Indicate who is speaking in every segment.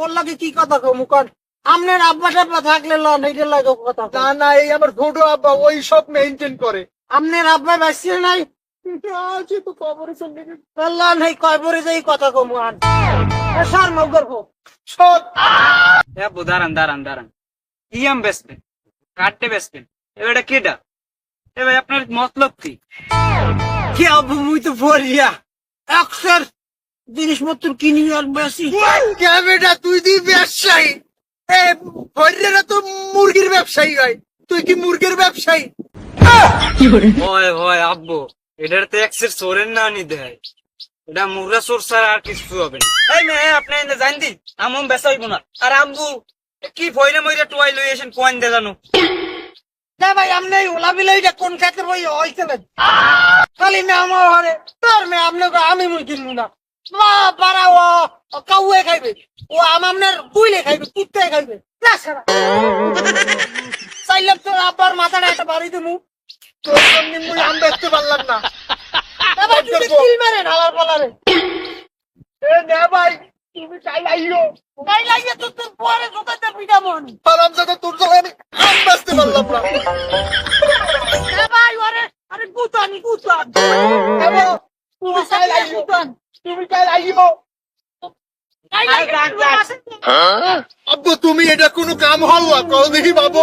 Speaker 1: ওর লাগে কি কথা কমু কন আপনার আব্বা টাব্বা থাকলে লন এইটার লাগে কথা কন।
Speaker 2: না না, এই আমার ছোট আব্বা ওই সব মেনটেন করে।
Speaker 1: আপনার আব্বা বাঁচছে নাই
Speaker 2: আছে তো কবরে চলে গেছে।
Speaker 1: লন এই কয়বরে যাই কথা কমু আন সার মাউ করবো
Speaker 2: সব
Speaker 3: আব্বু দাঁড়ান দাঁড়ান দাঁড়ান, কি আম বেচবেন, কাটতে বেচবেন, এবারে কেটা, এবার আপনার মতলব কি?
Speaker 1: কি আব্বু মুই তো ফরিয়া একশের জিনিসপত্র কিনি আর বেশি
Speaker 2: কে বেটা, তুই দি ব্যবসায়ী? এ ফরিরা তো মুরগির ব্যবসায়ী হয়, তুই কি মুরগির ব্যবসায়ী?
Speaker 3: হয় হয় আব্বু, এটার তো একসের চোরের না নিতে হয়, এটা মুগরা চোর ছাড়া আর কিছু হবে না। এই মেয়ে আপনি জান দি আমম বেচাইব না। আর আব্বু কি ফইরে মইরা টুয়াই লই এসেন কোয়ান দে জানো?
Speaker 1: না ভাই আপনি ওলা বিলাইটা কোন খেতে বই হইছে না খালি মে আমার ঘরে তোর মে আপনাকে আমি মুই কিনবো না পারা ও কাউয়ে খাইবে ও আপনার বুইলে খাইবে কুত্তে খাইবে না সারা চাইলাম তোর আব্বার মাথাটা একটা বাড়ি দেবো
Speaker 2: তোর জন্য মুই আম বেচতে পারলাম না।
Speaker 1: এবার তুমি কিল মেরে ঢালার পালারে
Speaker 2: এ না ভাই, তুমি চাই আইও।
Speaker 1: তাই লাগে তো তোর পরে কোথাতে পিটা মন
Speaker 2: হারামজাদা, তোর জন্য আমি আম বেচতে পারলাম না।
Speaker 1: এ ভাই ওরে আরে গুতানি গুতান
Speaker 2: এবার তুমি চাই আইও, তুমি চাই আইও। আব্বু তুমি এটা কোনো কাম হল না, কও দেখি বাবু।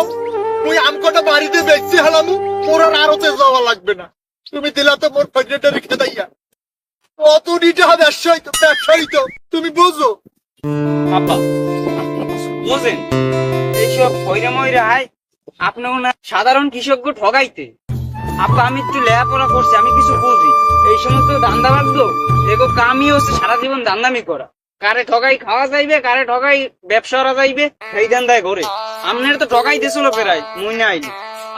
Speaker 2: তুই আম কটা বাড়িতে বেচছি হালামু, মোর আর আরতে যাওয়া লাগবে না। তুমি দিলা তো মোর ফজরেটা রেখে দাইয়া। কত নিতে হবে ব্যবসায়ী তো, তুমি বুঝো।
Speaker 3: আব্বা বুঝেন এইসব ফইরা মইরা হাই আপনাকে না সাধারণ কৃষককে ঠগাইতে। আব্বা আমি একটু লেখাপড়া করছি, আমি কিছু বুঝি, এই সমস্ত ধান্দা বাঁধলো এগো কামই হচ্ছে সারা জীবন ধান্দামি করা। কারে ঠগাই খাওয়া যাইবে, কারে ঠগাই ব্যবসা করা যাইবে, সেই ধান্দায় ঘরে। আপনার তো ঠগাই দিছিল প্রায় মুই না আইলি।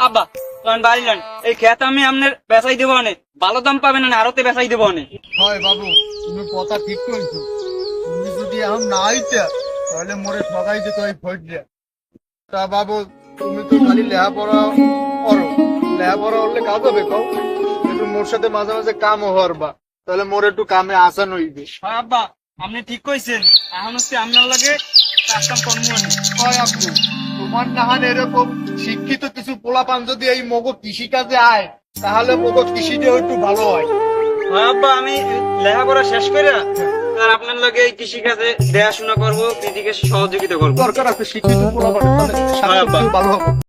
Speaker 3: আব্বা তখন বাড়িলেন এই খেত আমি আপনার বেচাই দেবো অনেক ভালো দাম পাবেন না, আরতে বেচাই দেবো অনেক।
Speaker 2: হয় বাবু, তুমি কথা ঠিক কইছো। তুমি যদি এখন না আইতে তাহলে মোরে ঠগাই দিত এই ফজরে। তা বাবু তুমি তো খালি লেখাপড়া করো, লেখাপড়া হলে কাজ হবে কও। একটু মোর সাথে মাঝে মাঝে কামও হরবা, তাহলে মোর একটু কামে আসান হইবে।
Speaker 3: হয় আব্বা আপনি ঠিক কইছেন, এখন হচ্ছে আপনার লাগে কাজ কাম কর্ম
Speaker 2: হয় আব্বু, তোমার নাহান এরকম শিক্ষিত কিছু পোলাপান যদি এই মগো কৃষি কাজে আয়, তাহলে মগো কৃষিটা একটু ভালো হয়।
Speaker 3: হ্যাঁ আব্বা আমি লেখাপড়া শেষ করে আর আপনার লগে এই কৃষি কাজে দেখাশোনা করবো, কৃষিকে সহযোগিতা করবো।
Speaker 2: দরকার আছে শিক্ষিত পোলাপান, তাহলে
Speaker 3: হ্যাঁ, আব্বা।
Speaker 2: ভালো হবে।